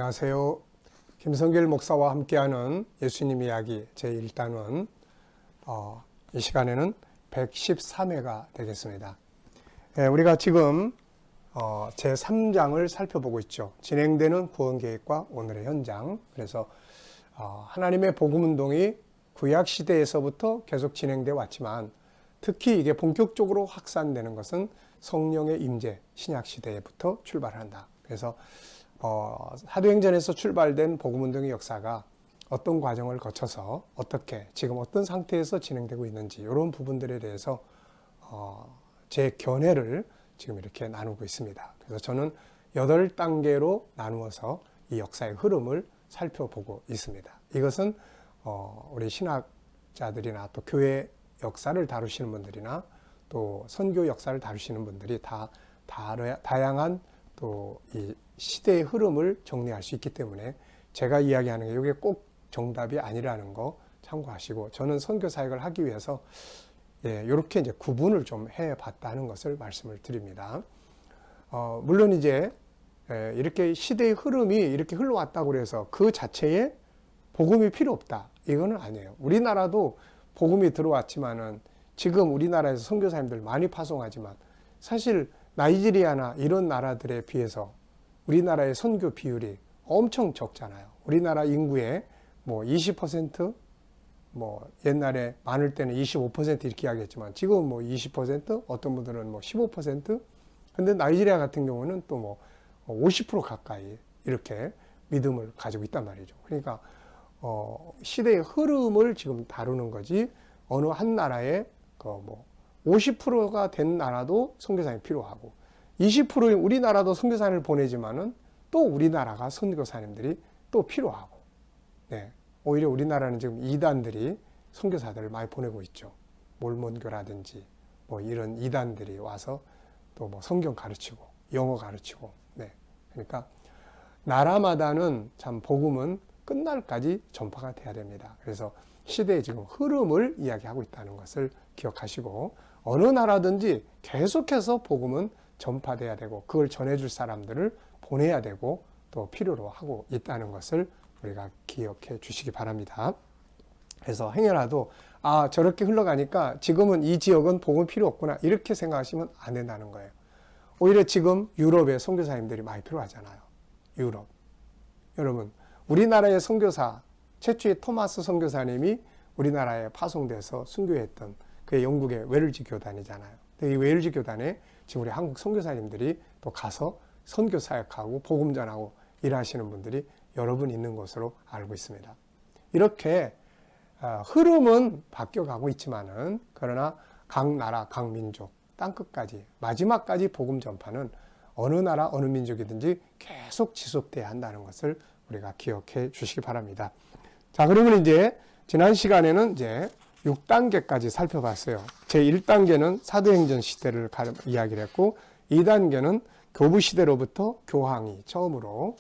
안녕하세요. 김성길 목사와 함께하는 예수님 이야기 제1단원 이 시간에는 113회가 되겠습니다. 우리가 지금 제3장을 살펴보고 있죠. 진행되는 구원계획과 오늘의 현장. 그래서 하나님의 복음운동이 구약시대에서부터 계속 진행되어 왔지만 특히 이게 본격적으로 확산되는 것은 성령의 임재, 신약시대부터 출발한다. 그래서 사도행전에서 출발된 복음운동의 역사가 어떤 과정을 거쳐서 어떻게 지금 어떤 상태에서 진행되고 있는지 이런 부분들에 대해서 제 견해를 지금 이렇게 나누고 있습니다. 그래서 저는 8단계로 나누어서 이 역사의 흐름을 살펴보고 있습니다. 이것은 우리 신학자들이나 또 교회 역사를 다루시는 분들이나 또 선교 역사를 다루시는 분들이 다 다양한 또 이 시대의 흐름을 정리할 수 있기 때문에 제가 이야기하는 게 이게 꼭 정답이 아니라는 거 참고하시고, 저는 선교 사역을 하기 위해서 이렇게 이제 구분을 좀 해봤다는 것을 말씀을 드립니다. 물론 이제 이렇게 시대의 흐름이 이렇게 흘러왔다고 그래서 그 자체에 복음이 필요 없다, 이거는 아니에요. 우리나라도 복음이 들어왔지만은 지금 우리나라에서 선교사님들 많이 파송하지만 사실 나이지리아나 이런 나라들에 비해서 우리나라의 선교 비율이 엄청 적잖아요. 우리나라 인구의 뭐 20%, 뭐 옛날에 많을 때는 25% 이렇게 이야기했지만 지금은 뭐 20%, 어떤 분들은 뭐 15%, 근데 나이지리아 같은 경우는 또 뭐 50% 가까이 이렇게 믿음을 가지고 있단 말이죠. 그러니까 시대의 흐름을 지금 다루는 거지, 어느 한 나라의 뭐 50%가 된 나라도 선교사님이 필요하고 20%의 우리나라도 선교사님을 보내지만은 또 우리나라가 선교사님들이 또 필요하고, 오히려 우리나라는 지금 이단들이 선교사들을 많이 보내고 있죠. 몰몬교라든지 뭐 이런 이단들이 와서 또 뭐 성경 가르치고 영어 가르치고, 그러니까 나라마다는 참 복음은 끝날까지 전파가 돼야 됩니다. 그래서 시대의 지금 흐름을 이야기하고 있다는 것을 기억하시고, 어느 나라든지 계속해서 복음은 전파돼야 되고 그걸 전해줄 사람들을 보내야 되고 또 필요로 하고 있다는 것을 우리가 기억해 주시기 바랍니다. 그래서 행여라도 저렇게 흘러가니까 지금은 이 지역은 복음 필요 없구나 이렇게 생각하시면 안 된다는 거예요. 오히려 지금 유럽에 선교사님들이 많이 필요하잖아요. 유럽. 여러분, 우리나라의 선교사, 최초의 토마스 선교사님이 우리나라에 파송돼서 순교했던 그의 영국의 웨를즈 교단이잖아요. 이 웨를즈 교단에 지금 우리 한국 선교사님들이 또 가서 선교 사역하고 복음 전하고 일하시는 분들이 여러 분 있는 것으로 알고 있습니다. 이렇게 흐름은 바뀌어가고 있지만은, 그러나 각 나라, 각 민족, 땅끝까지 마지막까지 복음 전파는 어느 나라, 어느 민족이든지 계속 지속돼야 한다는 것을 우리가 기억해 주시기 바랍니다. 자, 그러면 이제 지난 시간에는 이제 6단계까지 살펴봤어요. 제1단계는 사도행전 시대를 이야기를 했고, 2단계는 교부 시대로부터 교황이 처음으로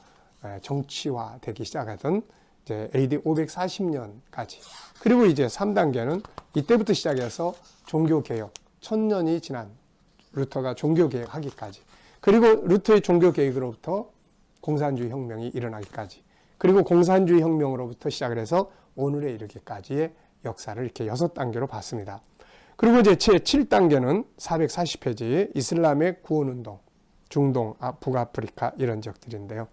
정치화되기 시작하던 이제 AD 540년까지. 그리고 이제 3단계는 이때부터 시작해서 종교개혁, 1000년이 지난 루터가 종교개혁하기까지. 그리고 루터의 종교개혁으로부터 공산주의 혁명이 일어나기까지. 그리고 공산주의 혁명으로부터 시작을 해서 오늘에 이르기까지의 역사를 이렇게 6단계로 봤습니다. 그리고 이제 제7단계는 440페이지 이슬람의 구원운동, 중동, 북아프리카 이런 지역들인데요.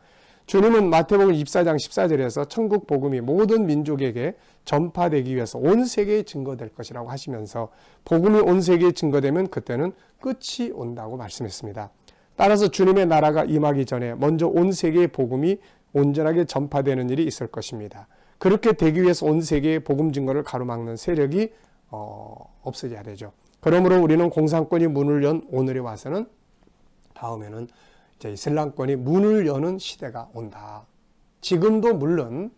주님은 마태복음 24장 14절에서 천국 복음이 모든 민족에게 전파되기 위해서 온 세계에 증거될 것이라고 하시면서 복음이 온 세계에 증거되면 그때는 끝이 온다고 말씀했습니다. 따라서 주님의 나라가 임하기 전에 먼저 온 세계의 복음이 온전하게 전파되는 일이 있을 것입니다. 그렇게 되기 위해서 온 세계의 복음 증거를 가로막는 세력이 없어져야 되죠. 그러므로 우리는 공산권이 문을 연 오늘에 와서는 다음에는 이제 이슬람권이 문을 여는 시대가 온다. 지금도 물론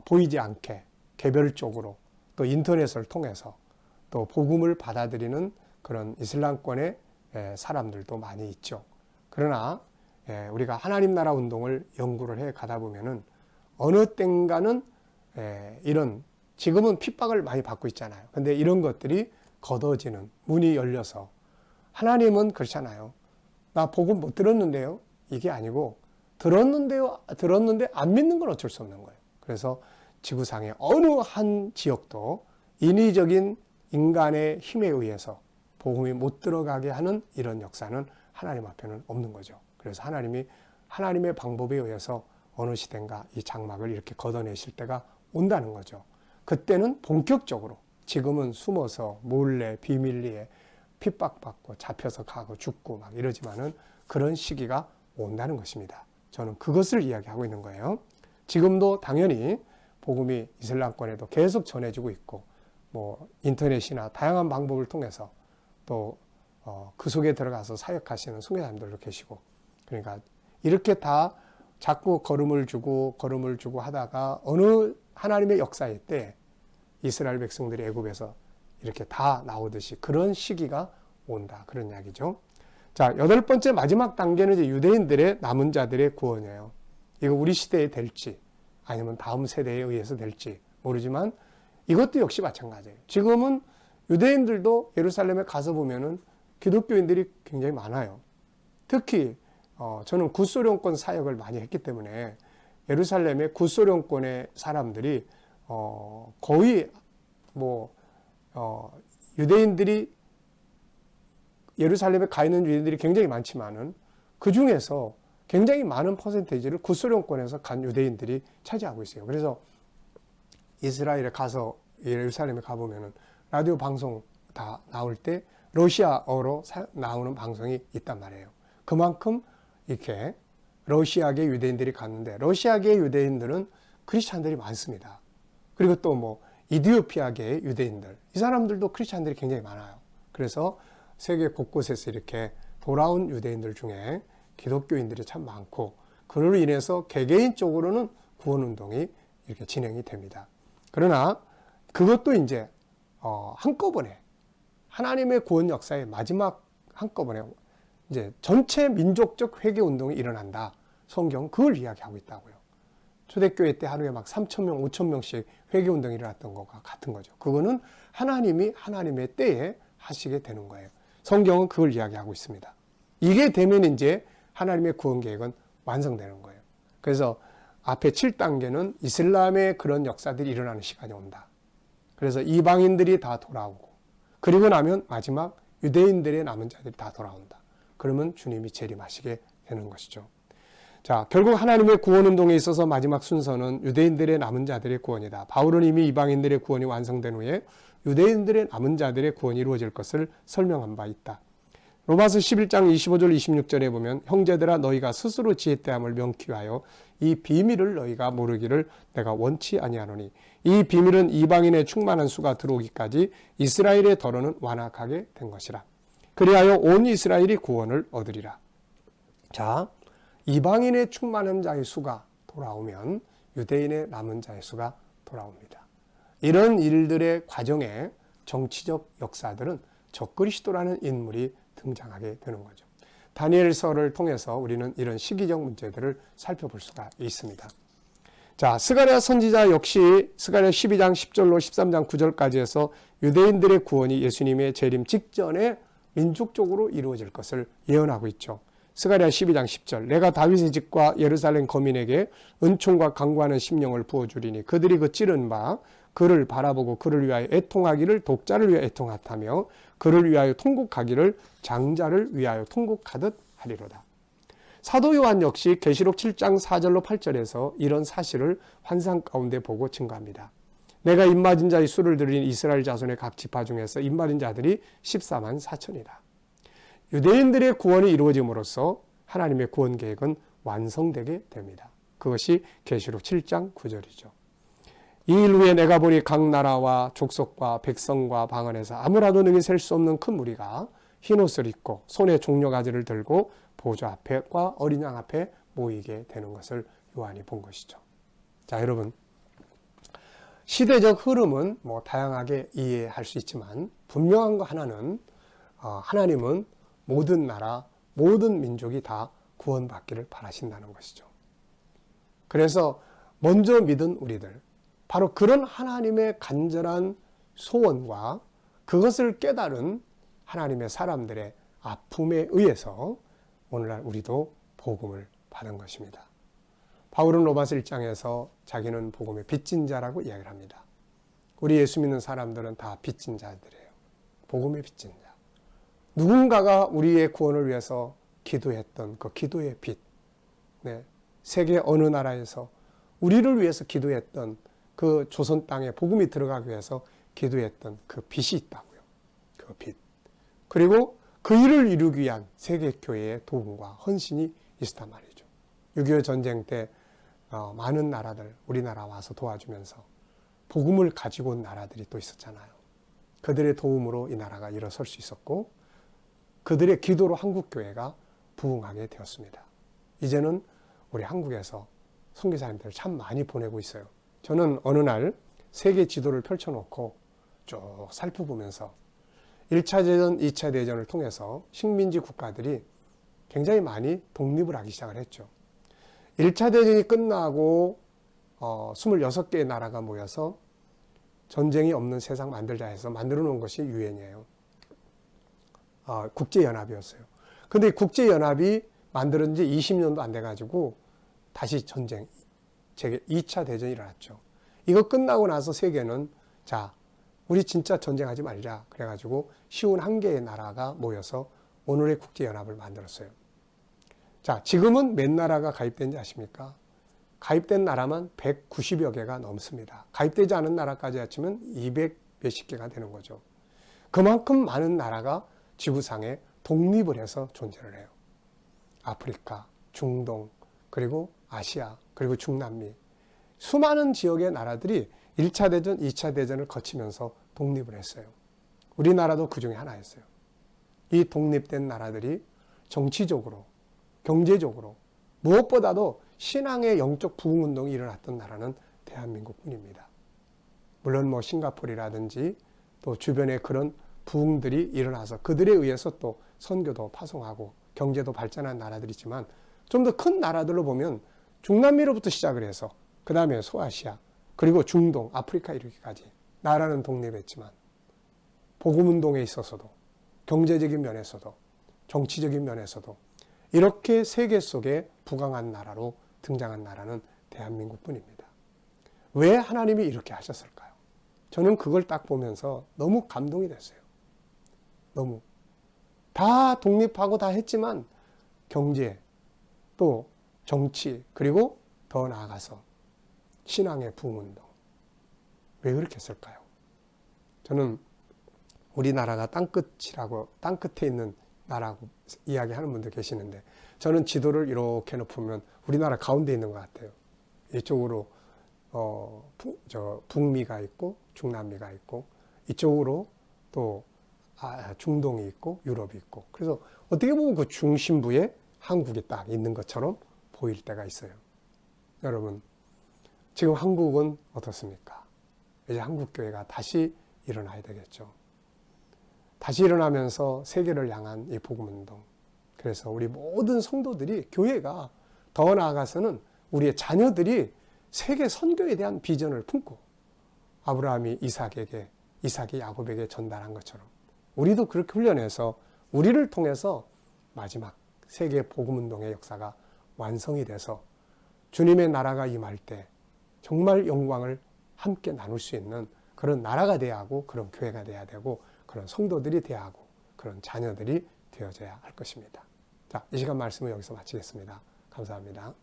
보이지 않게 개별적으로 또 인터넷을 통해서 또 복음을 받아들이는 그런 이슬람권의 사람들도 많이 있죠. 그러나 우리가 하나님 나라 운동을 연구를 해 가다 보면은 어느 땐가는 이런, 지금은 핍박을 많이 받고 있잖아요. 근데 이런 것들이 걷어지는, 문이 열려서, 하나님은 그렇잖아요. 나 복음 못 들었는데요. 이게 아니고 들었는데 안 믿는 건 어쩔 수 없는 거예요. 그래서 지구상의 어느 한 지역도 인위적인 인간의 힘에 의해서 복음이 못 들어가게 하는 이런 역사는 하나님 앞에는 없는 거죠. 그래서 하나님이 하나님의 방법에 의해서 어느 시대인가 이 장막을 이렇게 걷어내실 때가 온다는 거죠. 그때는 본격적으로, 지금은 숨어서 몰래 비밀리에 핍박받고 잡혀서 가고 죽고 막 이러지만은 그런 시기가 온다는 것입니다. 저는 그것을 이야기하고 있는 거예요. 지금도 당연히 복음이 이슬람권에도 계속 전해지고 있고, 뭐 인터넷이나 다양한 방법을 통해서 또 그 속에 들어가서 사역하시는 선교사님들도 계시고, 그러니까 이렇게 다 자꾸 걸음을 주고 하다가 어느 하나님의 역사의 때 이스라엘 백성들이 애굽에서 이렇게 다 나오듯이 그런 시기가 온다, 그런 이야기죠. 자, 8번째 마지막 단계는 이제 유대인들의 남은 자들의 구원이에요. 이거 우리 시대에 될지 아니면 다음 세대에 의해서 될지 모르지만 이것도 역시 마찬가지예요. 지금은 유대인들도 예루살렘에 가서 보면은 기독교인들이 굉장히 많아요. 특히 저는 구소련권 사역을 많이 했기 때문에 예루살렘의 구소련권의 사람들이 거의 유대인들이 예루살렘에 가 있는 유대인들이 굉장히 많지만은 그 중에서 굉장히 많은 퍼센테이지를 구소련권에서 간 유대인들이 차지하고 있어요. 그래서 이스라엘에 가서 예루살렘에 가보면은 라디오 방송 다 나올 때 러시아어로 나오는 방송이 있단 말이에요. 그만큼 이렇게 러시아계 유대인들이 갔는데 러시아계 유대인들은 크리스찬들이 많습니다. 그리고 또 이디오피아계 유대인들, 이 사람들도 크리스찬들이 굉장히 많아요. 그래서 세계 곳곳에서 이렇게 돌아온 유대인들 중에 기독교인들이 참 많고, 그로 인해서 개개인적으로는 구원운동이 이렇게 진행이 됩니다. 그러나 그것도 이제 한꺼번에 하나님의 구원 역사의 마지막 한꺼번에 이제 전체 민족적 회개 운동이 일어난다. 성경은 그걸 이야기하고 있다고요. 초대교회 때 하루에 막 3,000명, 5,000명씩 회개 운동이 일어났던 것과 같은 거죠. 그거는 하나님이 하나님의 때에 하시게 되는 거예요. 성경은 그걸 이야기하고 있습니다. 이게 되면 이제 하나님의 구원 계획은 완성되는 거예요. 그래서 앞에 7단계는 이슬람의 그런 역사들이 일어나는 시간이 온다. 그래서 이방인들이 다 돌아오고, 그리고 나면 마지막 유대인들의 남은 자들이 다 돌아온다. 그러면 주님이 재림하시게 되는 것이죠. 자, 결국 하나님의 구원 운동에 있어서 마지막 순서는 유대인들의 남은 자들의 구원이다. 바울은 이미 이방인들의 구원이 완성된 후에 유대인들의 남은 자들의 구원이 이루어질 것을 설명한 바 있다. 로마서 11장 25절 26절에 보면 형제들아 너희가 스스로 지혜대함을 명키 하여 이 비밀을 너희가 모르기를 내가 원치 아니하노니 이 비밀은 이방인의 충만한 수가 들어오기까지 이스라엘의 더러는 완악하게 된 것이라. 그리하여 온 이스라엘이 구원을 얻으리라. 자, 이방인의 충만한 자의 수가 돌아오면 유대인의 남은 자의 수가 돌아옵니다. 이런 일들의 과정에 정치적 역사들은 적그리스도라는 인물이 등장하게 되는 거죠. 다니엘서를 통해서 우리는 이런 시기적 문제들을 살펴볼 수가 있습니다. 자, 스가랴 선지자 역시 스가랴 12장 10절로 13장 9절까지 해서 유대인들의 구원이 예수님의 재림 직전에 민족적으로 이루어질 것을 예언하고 있죠. 스가랴 12장 10절 내가 다윗의 집과 예루살렘 거민에게 은총과 강구하는 심령을 부어주리니 그들이 그 찌른 바 그를 바라보고 그를 위하여 애통하기를 독자를 위하여 애통하다며 그를 위하여 통곡하기를 장자를 위하여 통곡하듯 하리로다. 사도 요한 역시 계시록 7장 4절로 8절에서 이런 사실을 환상 가운데 보고 증거합니다. 내가 입맞은 자의 수를 들인 이스라엘 자손의 각 지파 중에서 입맞은 자들이 14만 4천이다. 유대인들의 구원이 이루어짐으로써 하나님의 구원 계획은 완성되게 됩니다. 그것이 계시록 7장 9절이죠. 이 일 후에 내가 보니 각 나라와 족속과 백성과 방언에서 아무라도 능히 셀 수 없는 큰 무리가 흰옷을 입고 손에 종려가지를 들고 보좌 앞에과 어린 양 앞에 모이게 되는 것을 요한이 본 것이죠. 자, 여러분, 시대적 흐름은 다양하게 이해할 수 있지만 분명한 거 하나는 하나님은 모든 나라, 모든 민족이 다 구원받기를 바라신다는 것이죠. 그래서 먼저 믿은 우리들, 바로 그런 하나님의 간절한 소원과 그것을 깨달은 하나님의 사람들의 아픔에 의해서 오늘날 우리도 복음을 받은 것입니다. 바울은 로마서 1장에서 자기는 복음의 빚진 자라고 이야기를 합니다. 우리 예수 믿는 사람들은 다 빚진 자들이에요. 복음의 빚진 자. 누군가가 우리의 구원을 위해서 기도했던 그 기도의 빚. 네. 세계 어느 나라에서 우리를 위해서 기도했던 그 조선 땅에 복음이 들어가기 위해서 기도했던 그 빚이 있다고요. 그 빚. 그리고 그 일을 이루기 위한 세계교회의 도움과 헌신이 있었단 말이죠. 6.25 전쟁 때 많은 나라들, 우리나라 와서 도와주면서 복음을 가지고 온 나라들이 또 있었잖아요. 그들의 도움으로 이 나라가 일어설 수 있었고 그들의 기도로 한국교회가 부흥하게 되었습니다. 이제는 우리 한국에서 선교사님들 참 많이 보내고 있어요. 저는 어느 날 세계 지도를 펼쳐놓고 쭉 살펴보면서 1차 대전, 2차 대전을 통해서 식민지 국가들이 굉장히 많이 독립을 하기 시작을 했죠. 1차 대전이 끝나고 26개의 나라가 모여서 전쟁이 없는 세상 만들자 해서 만들어 놓은 것이 유엔이에요. 국제연합이었어요. 근데 국제연합이 만들어진 지 20년도 안 돼가지고 다시 전쟁, 2차 대전이 일어났죠. 이거 끝나고 나서 세계는 자, 우리 진짜 전쟁하지 말자. 그래가지고 51개의 나라가 모여서 오늘의 국제연합을 만들었어요. 자, 지금은 몇 나라가 가입된지 아십니까? 가입된 나라만 190여 개가 넘습니다. 가입되지 않은 나라까지 합치면 200 몇십 개가 되는 거죠. 그만큼 많은 나라가 지구상에 독립을 해서 존재를 해요. 아프리카, 중동, 그리고 아시아, 그리고 중남미. 수많은 지역의 나라들이 1차 대전, 2차 대전을 거치면서 독립을 했어요. 우리나라도 그 중에 하나였어요. 이 독립된 나라들이 정치적으로, 경제적으로, 무엇보다도 신앙의 영적 부흥운동이 일어났던 나라는 대한민국뿐입니다. 물론 뭐 싱가포르라든지 또 주변에 그런 부흥들이 일어나서 그들에 의해서 또 선교도 파송하고 경제도 발전한 나라들이지만 좀 더 큰 나라들로 보면 중남미로부터 시작을 해서 그 다음에 소아시아 그리고 중동, 아프리카 이르기까지 나라는 독립했지만 복음운동에 있어서도 경제적인 면에서도 정치적인 면에서도 이렇게 세계 속에 부강한 나라로 등장한 나라는 대한민국뿐입니다. 왜 하나님이 이렇게 하셨을까요? 저는 그걸 딱 보면서 너무 감동이 됐어요. 너무. 다 독립하고 다 했지만 경제, 또 정치, 그리고 더 나아가서 신앙의 부흥운동. 왜 그렇게 했을까요? 저는 우리나라가 땅끝에 있는 나라고 이야기하는 분들 계시는데 저는 지도를 이렇게 놓으면 우리나라 가운데 있는 것 같아요. 이쪽으로 북미가 있고 중남미가 있고 이쪽으로 또 중동이 있고 유럽이 있고 그래서 어떻게 보면 그 중심부에 한국이 딱 있는 것처럼 보일 때가 있어요. 여러분 지금 한국은 어떻습니까? 이제 한국교회가 다시 일어나야 되겠죠. 다시 일어나면서 세계를 향한 이 복음운동. 그래서 우리 모든 성도들이 교회가 더 나아가서는 우리의 자녀들이 세계 선교에 대한 비전을 품고 아브라함이 이삭이 야곱에게 전달한 것처럼 우리도 그렇게 훈련해서 우리를 통해서 마지막 세계 복음운동의 역사가 완성이 돼서 주님의 나라가 임할 때 정말 영광을 함께 나눌 수 있는 그런 나라가 돼야 하고 그런 교회가 돼야 되고 그런 성도들이 돼야 하고 그런 자녀들이 되어져야 할 것입니다. 자, 이 시간 말씀을 여기서 마치겠습니다. 감사합니다.